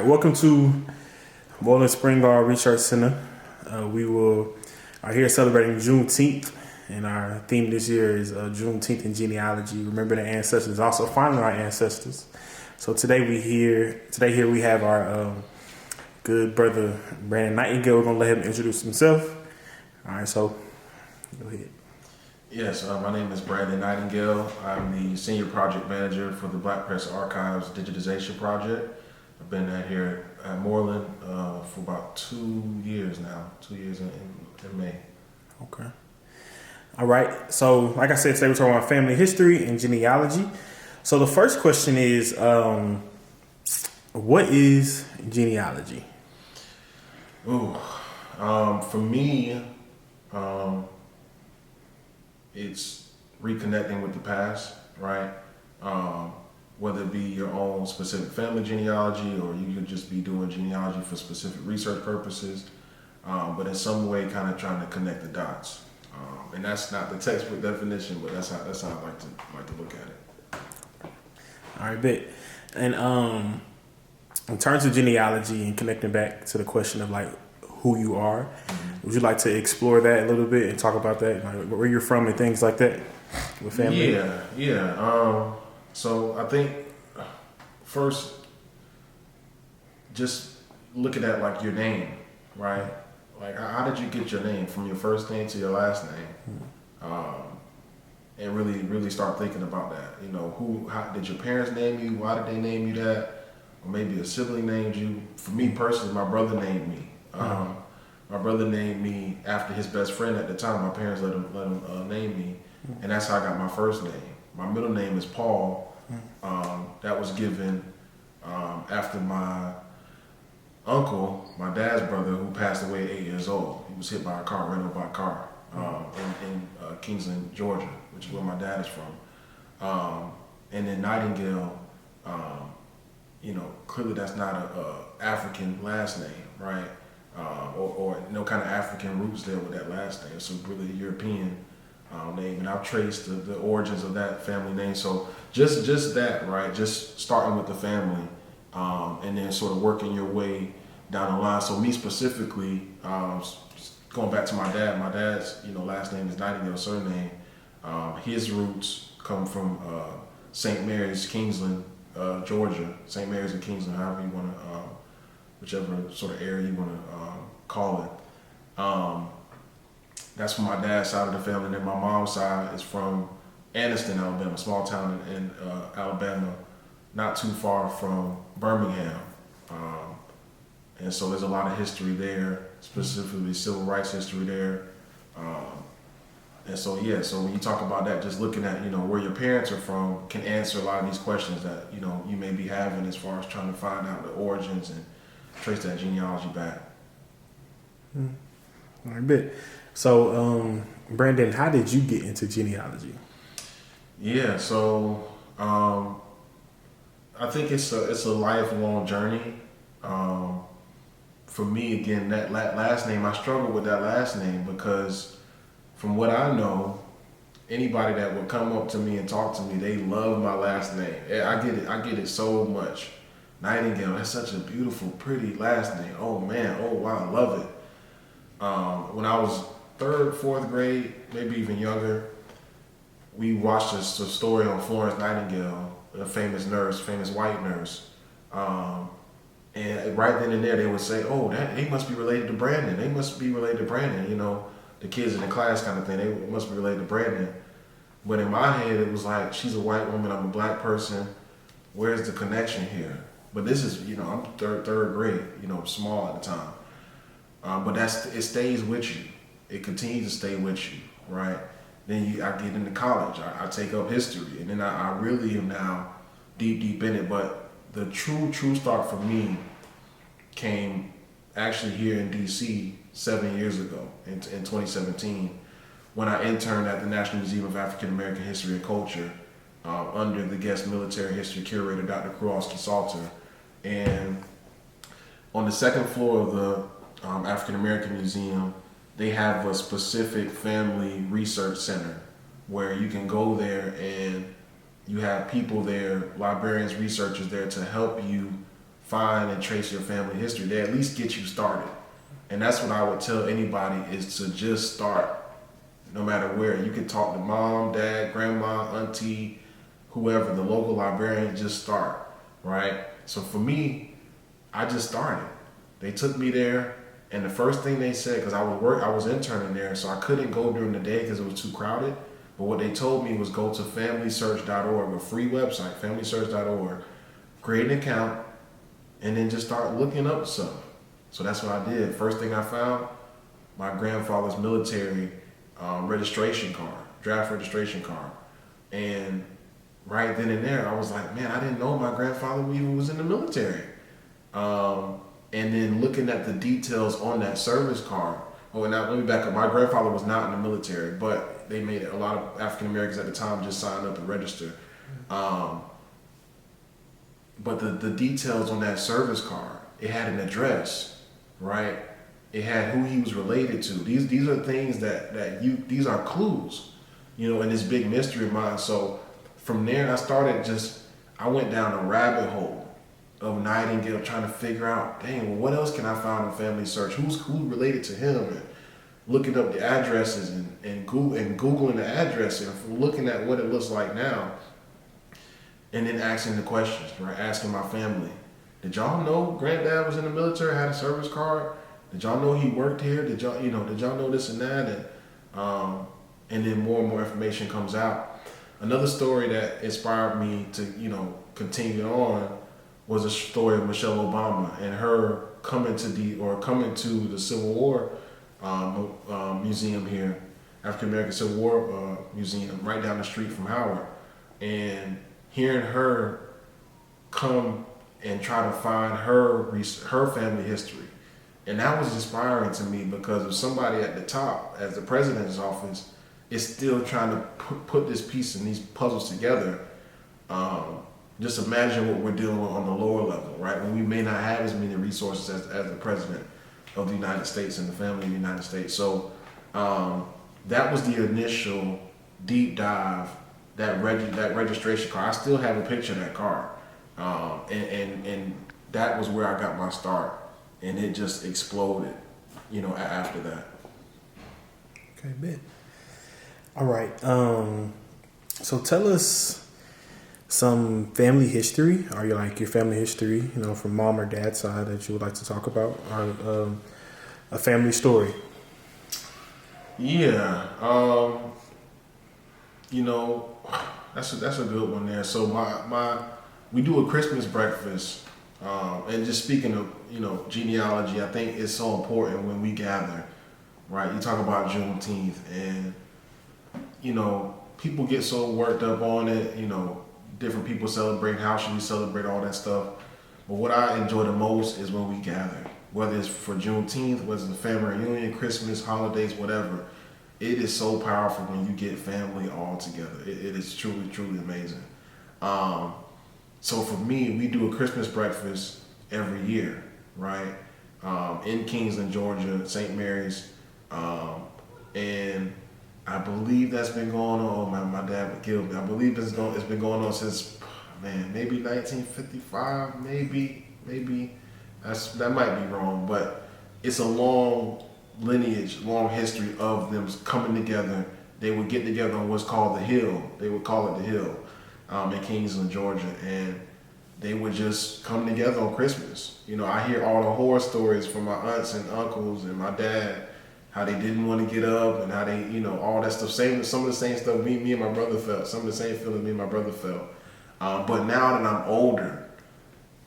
Welcome to Moorland-Spingarn Research Center. We are here celebrating Juneteenth, and our theme this year is Juneteenth and genealogy. Remember the ancestors, also finding our ancestors. So today we have our good brother Brandon Nightingale. We're gonna let him introduce himself. All right, so go ahead. Yes, my name is Brandon Nightingale. I'm the Senior Project Manager for the Black Press Archives Digitization Project. I've been here at Moorland for about 2 years now, 2 years in May. Okay. All right, so like I said, today we're talking about family history and genealogy. So the first question is, what is genealogy? For me, it's reconnecting with the past, right? Whether it be your own specific family genealogy, or you could just be doing genealogy for specific research purposes, but in some way kind of trying to connect the dots. And that's not the textbook definition, but that's how I like to look at it. All right, bet. And in terms of genealogy and connecting back to the question of like who you are, would you like to explore that a little bit and talk about that, like where you're from and things like that with family? Yeah. So I think first, just looking at like your name, right? Like how did you get your name from your first name to your last name? And really start thinking about that. You know, how did your parents name you? Why did they name you that? Or maybe a sibling named you. For me personally, my brother named me. My brother named me after his best friend at the time. My parents let him name me, and that's how I got my first name. My middle name is Paul. That was given after my uncle, my dad's brother, who passed away at 8 years old. He was hit by a car, ran over by a car in Kingsland, Georgia, which is where my dad is from. And then Nightingale, clearly that's not a African last name, right? Or no kind of African roots there with that last name. So really a European name, and I've traced the origins of that family name. So just that, right? Just starting with the family, and then sort of working your way down the line. So me specifically, going back to my dad. My dad's last name is Nightingale, surname. His roots come from St. Mary's, Kingsland, Georgia. St. Mary's in Kingsland, however you want to, whichever sort of area you want to call it. That's from my dad's side of the family. And then my mom's side is from Anniston, Alabama, a small town in Alabama, not too far from Birmingham. And so there's a lot of history there, specifically civil rights history there. And so when you talk about that, just looking at, where your parents are from can answer a lot of these questions that, you may be having as far as trying to find out the origins and trace that genealogy back. All right, bet. So, Brandon, how did you get into genealogy? Yeah, so I think it's a lifelong journey. For me, again, that last name, I struggle with that last name because from what I know, anybody that would come up to me and talk to me, they love my last name. I get it so much. Nightingale, that's such a beautiful, pretty last name. Oh man, oh wow, I love it. When I was 3rd, 4th grade, maybe even younger, we watched a story on Florence Nightingale, a famous white nurse. And right then and there, they would say, "Oh, they must be related to Brandon. They must be related to Brandon." The kids in the class kind of thing. They must be related to Brandon. But in my head, it was like, she's a white woman. I'm a black person. Where's the connection here? But this is, I'm third grade. Small at the time. But it stays with you. It continues to stay with you, right? Then I get into college. I take up history, and then I really am now deep in it. But the true start for me came actually here in DC 7 years ago in 2017, when I interned at the National Museum of African American History and Culture under the guest military history curator, Dr. Kowalski Salter. And on the 2nd floor of the African American Museum, they have a specific family research center where you can go there and you have people there, librarians, researchers there to help you find and trace your family history. They at least get you started. And that's what I would tell anybody, is to just start, no matter where. You can talk to mom, dad, grandma, auntie, whoever, the local librarian, just start, right? So for me, I just started. They took me there, and the first thing they said, because I was interning there, so I couldn't go during the day because it was too crowded. But what they told me was go to familysearch.org, a free website, familysearch.org, create an account, and then just start looking up stuff. So that's what I did. First thing I found, my grandfather's military registration card, draft registration card. And right then and there, I was like, man, I didn't know my grandfather even was in the military. And then looking at the details on that service card. Oh, and now let me back up. My grandfather was not in the military, but they made it. A lot of African Americans at the time just signed up and register. But the details on that service card, it had an address, right? It had who he was related to. These are things these are clues, in this big mystery of mine. So from there, I went down a rabbit hole of Nightingale, trying to figure out, dang, well, what else can I find on Family Search? Who related to him? And looking up the addresses and Googling the address and looking at what it looks like now. And then asking the questions, right? Asking my family, did y'all know granddad was in the military, had a service card? Did y'all know he worked here? Did y'all know this and that? And then more and more information comes out. Another story that inspired me to, continue on was a story of Michelle Obama and her coming to the Civil War museum here, African American Civil War museum, right down the street from Howard, and hearing her come and try to find her family history. And that was inspiring to me, because of somebody at the top, as the president's office, is still trying to put this piece and these puzzles together. Just imagine what we're dealing with on the lower level, right? When we may not have as many resources as the president of the United States and the family of the United States. So that was the initial deep dive, that registration card. I still have a picture of that card. And that was where I got my start. And it just exploded, after that. Okay, bet. All right. So tell us some family history, or your family history, from mom or dad's side that you would like to talk about, or a family story. Yeah. That's a good one there. So we do a Christmas breakfast, and just speaking of genealogy, I think it's so important when we gather, right? You talk about Juneteenth, and people get so worked up on it. Different people celebrate. How should we celebrate all that stuff? But what I enjoy the most is when we gather, whether it's for Juneteenth, whether it's a family reunion, Christmas, holidays, whatever. It is so powerful when you get family all together. It is truly, truly amazing. So for me, we do a Christmas breakfast every year, right? In Kingsland, Georgia, St. Mary's. And I believe that's been going on. Oh, my dad would kill me. I believe it's been going on since, maybe 1955, maybe. That might be wrong, but it's a long lineage, long history of them coming together. They would get together on what's called the Hill. They would call it the Hill in Kingsland, Georgia, and they would just come together on Christmas. I hear all the horror stories from my aunts and uncles and my dad, how they didn't want to get up and how they, all that stuff. Some of the same stuff me and my brother felt. Some of the same feelings me and my brother felt. But now that I'm older,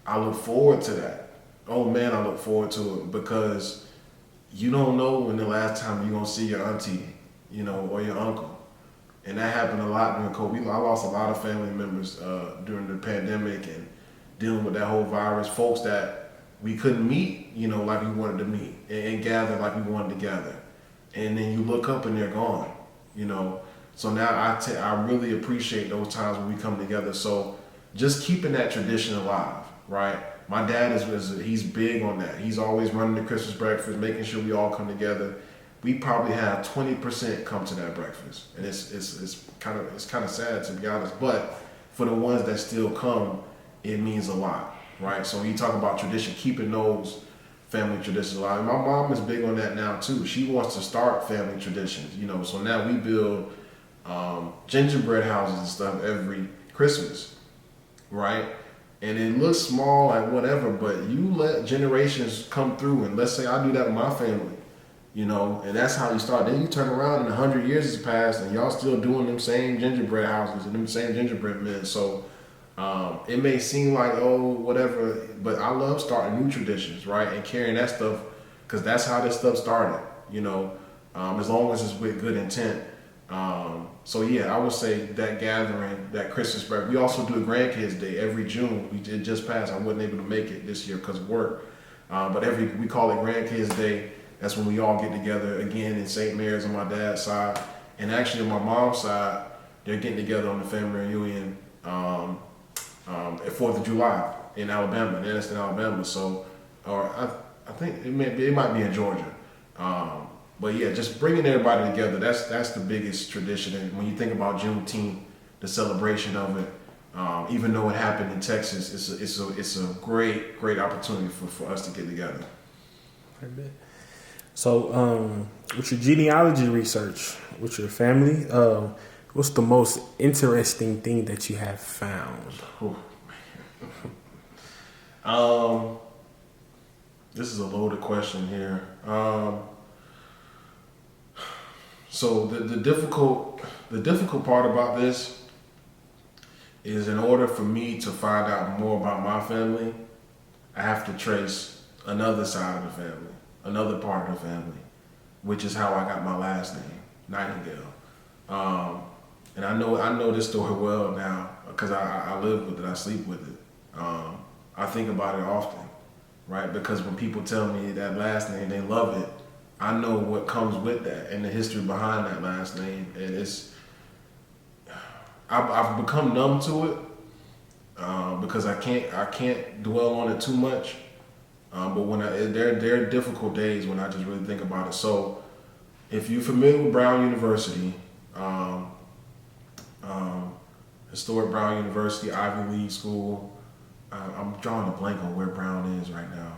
I look forward to that. Oh man, I look forward to it, because you don't know when the last time you're going to see your auntie, or your uncle. And that happened a lot during COVID. I lost a lot of family members during the pandemic and dealing with that whole virus. Folks that we couldn't meet, like we wanted to meet, and gather like we wanted to gather. And then you look up and they're gone, So now I really appreciate those times when we come together. So just keeping that tradition alive, right? My dad he's big on that. He's always running the Christmas breakfast, making sure we all come together. We probably have 20% come to that breakfast, and it's kind of sad, to be honest. But for the ones that still come, it means a lot. right? So when you talk about tradition, keeping those family traditions alive. My mom is big on that now too. She wants to start family traditions, you know. So now we build gingerbread houses and stuff every Christmas, right? And it looks small, like whatever, but you let generations come through, and let's say I do that with my family, you know, and that's how you start. Then you turn around and 100 years has passed, and y'all still doing them same gingerbread houses and them same gingerbread men. So it may seem like, oh, whatever, but I love starting new traditions, right? And carrying that stuff, because that's how this stuff started, you know, as long as it's with good intent. So yeah, I would say that gathering, that Christmas break. We also do a Grandkids Day every June. It just passed. I wasn't able to make it this year because of work. But we call it Grandkids Day. That's when we all get together again in St. Mary's on my dad's side. And actually on my mom's side, they're getting together on the family reunion at 4th of July in Alabama, in Anniston, Alabama. So, or I think it might be in Georgia. But yeah, just bringing everybody together, that's the biggest tradition. And when you think about Juneteenth, the celebration of it, even though it happened in Texas, it's a great opportunity for us to get together. So, with your genealogy research, with your family, what's the most interesting thing that you have found? This is a loaded question here. So the difficult part about this is, in order for me to find out more about my family, I have to trace another side of the family, another part of the family, which is how I got my last name, Nightingale. And I know this story well now because I live with it, I sleep with it. I think about it often, right? Because when people tell me that last name, they love it. I know what comes with that and the history behind that last name, and I've become numb to it because I can't dwell on it too much. But when there are difficult days when I just really think about it. So if you're familiar with Brown University, historic Brown University, Ivy League school. I'm drawing a blank on where Brown is right now.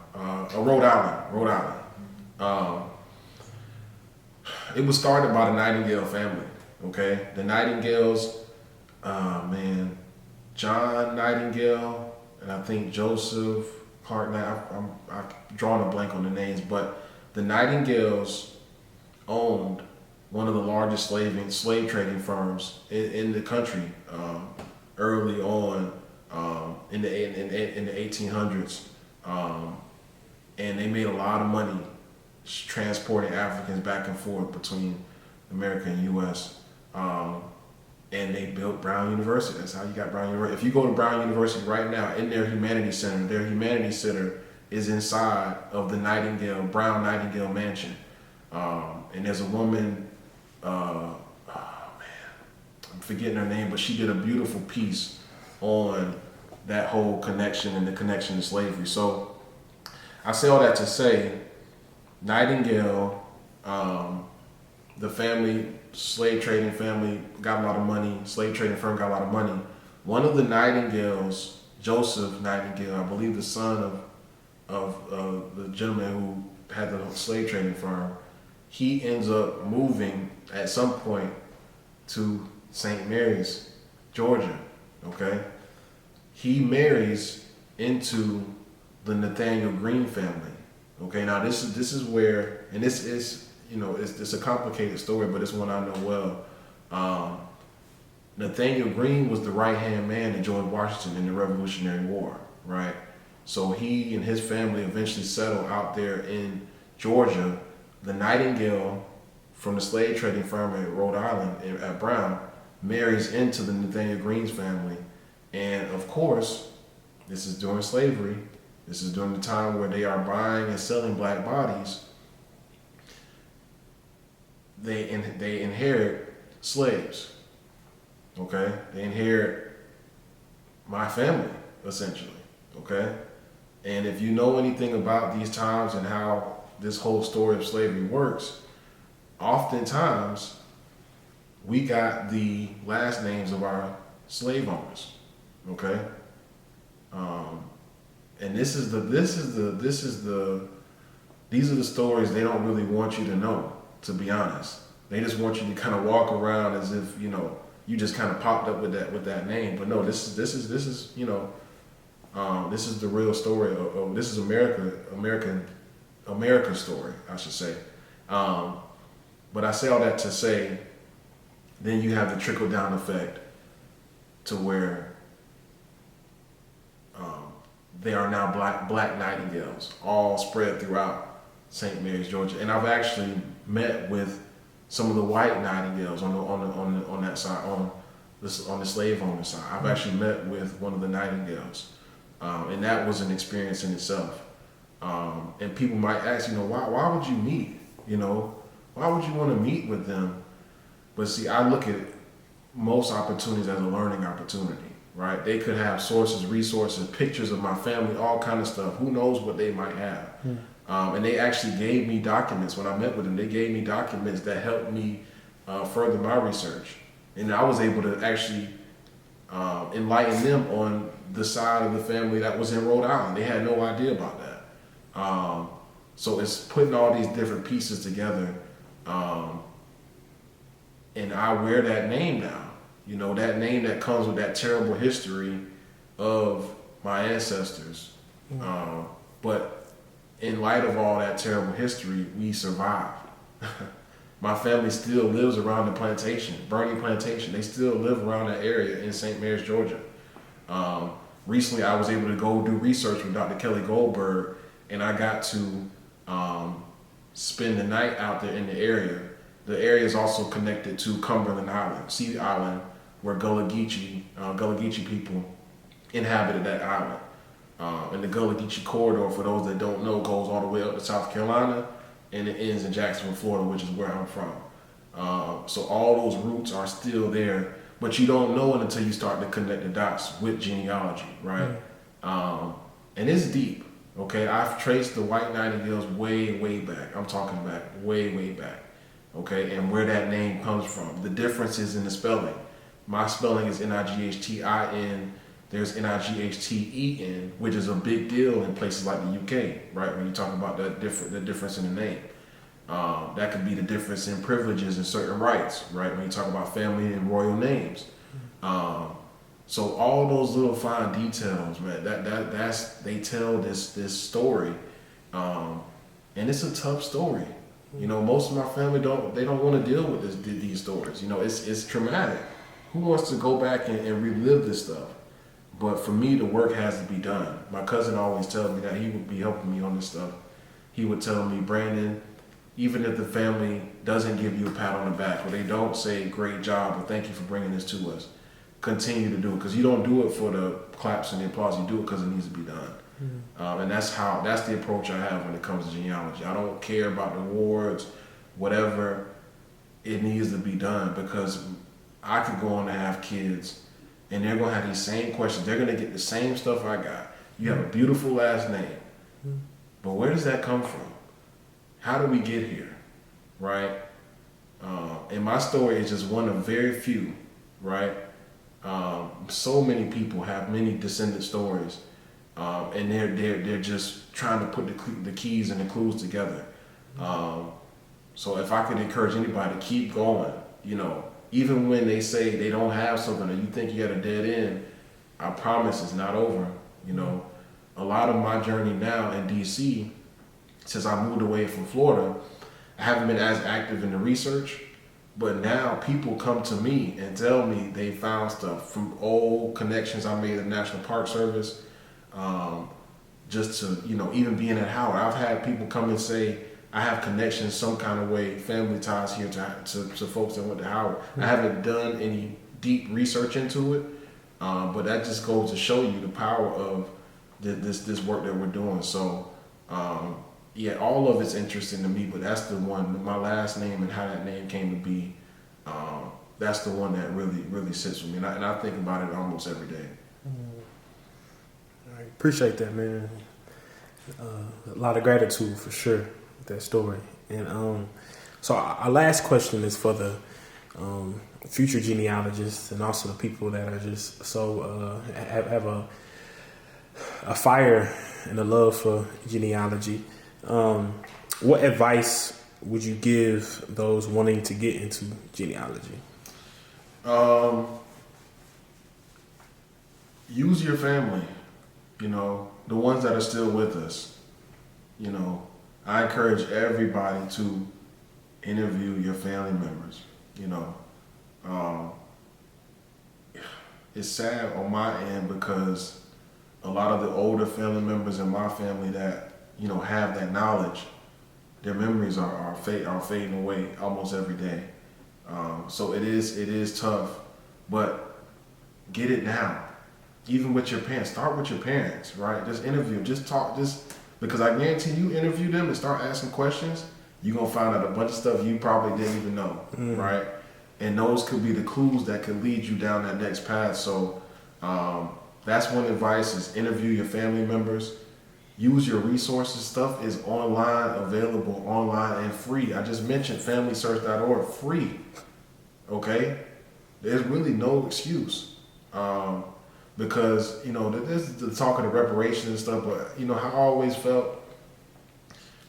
Rhode Island. It was started by the Nightingale family. Okay, the Nightingales, John Nightingale, and I think Joseph Clark. I'm drawing a blank on the names, but the Nightingales owned one of the largest slave trading firms in the country early on in the 1800s, and they made a lot of money transporting Africans back and forth between America and U.S. And they built Brown University. That's how you got Brown University. If you go to Brown University right now, in their Humanities Center is inside of the Brown Nightingale Mansion. And there's a woman, I'm forgetting her name, but she did a beautiful piece on that whole connection and the connection to slavery. So I say all that to say, Nightingale, the family, slave trading family, got a lot of money. Slave trading firm got a lot of money. One of the Nightingales, Joseph Nightingale, I believe the son of the gentleman who had the slave trading firm, he ends up moving at some point to St. Mary's, Georgia. Okay, he marries into the Nathaniel Green family. Okay, now this is where, and this is, it's a complicated story, but it's one I know well. Nathaniel Green was the right-hand man to George Washington in the Revolutionary War, right? So he and his family eventually settled out there in Georgia. The Nightingale from the slave trading firm at Rhode Island at Brown marries into the Nathaniel Green's family. And of course, this is during slavery. This is during the time where they are buying and selling black bodies. They inherit slaves. Okay? They inherit my family, essentially. Okay? And if you know anything about these times and how this whole story of slavery works, oftentimes we got the last names of our slave owners. Okay? And these are the stories they don't really want you to know, to be honest. They just want you to kind of walk around as if, you just kind of popped up with that name. But no, this is this is the real story of this is America's story, I should say. But I say all that to say, then you have the trickle down effect to where there are now black Nightingales all spread throughout St. Mary's, Georgia. And I've actually met with some of the white Nightingales on that side, on the slave owner side. I've actually met with one of the Nightingales, and that was an experience in itself. And people might ask, why would you meet? Why would you want to meet with them? But see, I look at most opportunities as a learning opportunity, right? They could have sources, resources, pictures of my family, all kind of stuff. Who knows what they might have? And they actually gave me documents when I met with them. They gave me documents that helped me further my research. And I was able to actually enlighten them on the side of the family that was in Rhode Island. They had no idea about that. So it's putting all these different pieces together. And I wear that name now. That name that comes with that terrible history of my ancestors. But in light of all that terrible history, we survived. My family still lives around the plantation, Bernie Plantation. They still live around that area in St. Mary's, Georgia. Recently, I was able to go do research with Dr. Kelly Goldberg, and I got to spend the night out there in the area. The area is also connected to Cumberland Island, Sea Island, where Gullah Geechee people inhabited that island. And the Gullah Geechee corridor, for those that don't know, goes all the way up to South Carolina, and it ends in Jacksonville, Florida, which is where I'm from. So all those roots are still there, but you don't know it until you start to connect the dots with genealogy, right? And it's deep, okay? I've traced the white Nightingales way, way back. I'm talking back, way, way back, okay? And where that name comes from. The difference is in the spelling. My spelling is Nightin. There's Nighten, which is a big deal in places like the UK, right? When you talk about the difference in the name. That could be the difference in privileges and certain rights, right? When you talk about family and royal names. So all those little fine details, man, they tell this story. And it's a tough story. Most of my family don't want to deal with these stories. It's traumatic. Who wants to go back and relive this stuff? But for me, the work has to be done. My cousin always tells me that he would be helping me on this stuff. He would tell me, Brandon, even if the family doesn't give you a pat on the back, or they don't say great job or thank you for bringing this to us, continue to do it, because you don't do it for the claps and the applause. You do it because it needs to be done. And that's the approach I have when it comes to genealogy. I don't care about the awards, whatever. It needs to be done, because I could go on to have kids, and they're going to have these same questions. They're going to get the same stuff I got. You have a beautiful last name. But where does that come from? How do we get here? Right? And my story is just one of very few, right? So many people have many descendant stories, and they're just trying to put the keys and the clues together. So if I could encourage anybody to keep going, even when they say they don't have something or you think you got a dead end, I promise it's not over. A lot of my journey now in DC, since I moved away from Florida, I haven't been as active in the research, but now people come to me and tell me they found stuff from old connections I made at the National Park Service, just to, even being at Howard. I've had people come and say, I have connections some kind of way, family ties here to folks that went to Howard. I haven't done any deep research into it, but that just goes to show you the power of this work that we're doing. So, all of it's interesting to me, but that's the one, my last name and how that name came to be, that's the one that really, really sits with me. And I think about it almost every day. I appreciate that, man. A lot of gratitude for sure with that story. And so our last question is for the future genealogists and also the people that are just so have a fire and a love for genealogy. What advice would you give those wanting to get into genealogy? Use your family, the ones that are still with us. I encourage everybody to interview your family members. It's sad on my end because a lot of the older family members in my family that have that knowledge, their memories are fading away almost every day. So it is tough, but get it down. Even with your parents, start with your parents, right? Just interview, just talk, because I guarantee you interview them and start asking questions, you're gonna find out a bunch of stuff you probably didn't even know, right? And those could be the clues that could lead you down that next path. So that's one advice: is interview your family members. Use your resources. Stuff is online, available online and free. I just mentioned FamilySearch.org, free. Okay, there's really no excuse. Because this is the talk of the reparations and stuff, but how I always felt.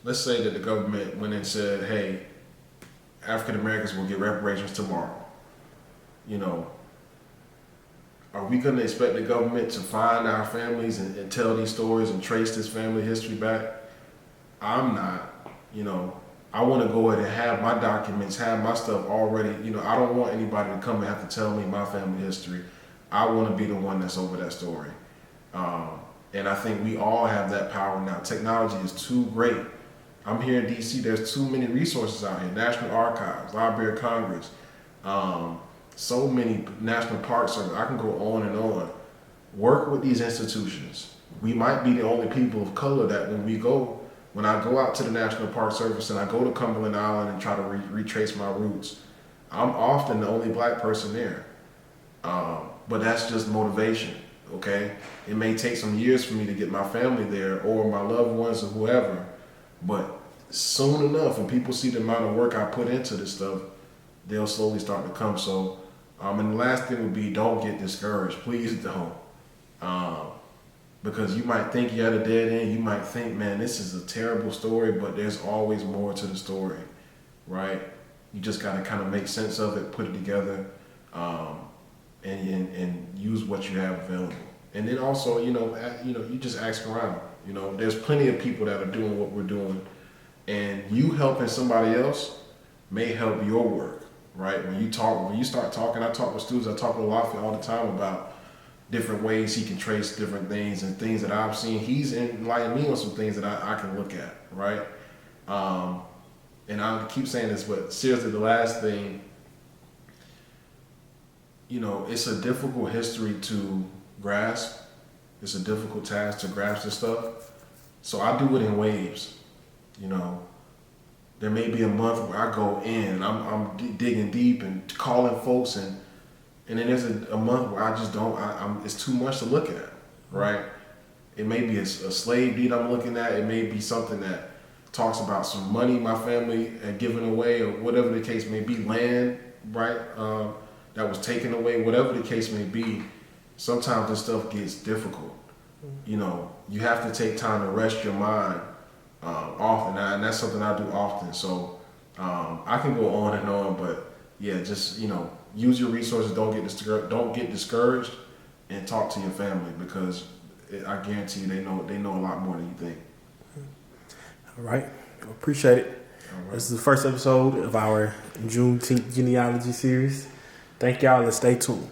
Let's say that the government went and said, "Hey, African Americans will get reparations tomorrow." Are we going to expect the government to find our families and tell these stories and trace this family history back? I'm not. I want to go ahead and have my documents, have my stuff already. I don't want anybody to come and have to tell me my family history. I want to be the one that's over that story. And I think we all have that power now. Technology is too great. I'm here in DC, there's too many resources out here. National Archives, Library of Congress, so many National Park Service. I can go on and on. Work with these institutions. We might be the only people of color that when I go out to the National Park Service and I go to Cumberland Island and try to retrace my roots, I'm often the only black person there. But that's just motivation, okay? It may take some years for me to get my family there or my loved ones or whoever, but soon enough, when people see the amount of work I put into this stuff, they'll slowly start to come. So, and the last thing would be, don't get discouraged. Please don't. Because you might think you're at a dead end. You might think, man, this is a terrible story, but there's always more to the story, right? You just got to kind of make sense of it, put it together, and use what you have available. And then also, you just ask around. There's plenty of people that are doing what we're doing, and you helping somebody else may help your work, right? When you start talking, I talk with students, I talk with Lafi all the time about different ways he can trace different things and things that I've seen. He's enlightened me on some things that I can look at, right? And I keep saying this, but seriously, the last thing, it's a difficult history to grasp. It's a difficult task to grasp this stuff. So I do it in waves. There may be a month where I go in and I'm digging deep and calling folks, and then there's a month where I just don't. It's too much to look at, right? It may be a slave deed I'm looking at. It may be something that talks about some money my family had given away, or whatever the case may be, land, right? That was taken away, whatever the case may be. Sometimes this stuff gets difficult. You have to take time to rest your mind often, and that's something I do often. So I can go on and on, but yeah, just use your resources. Don't get discouraged, and talk to your family, because I guarantee you they know a lot more than you think. All right, appreciate it. All right. This is the first episode of our Juneteenth genealogy series. Thank y'all, and stay tuned.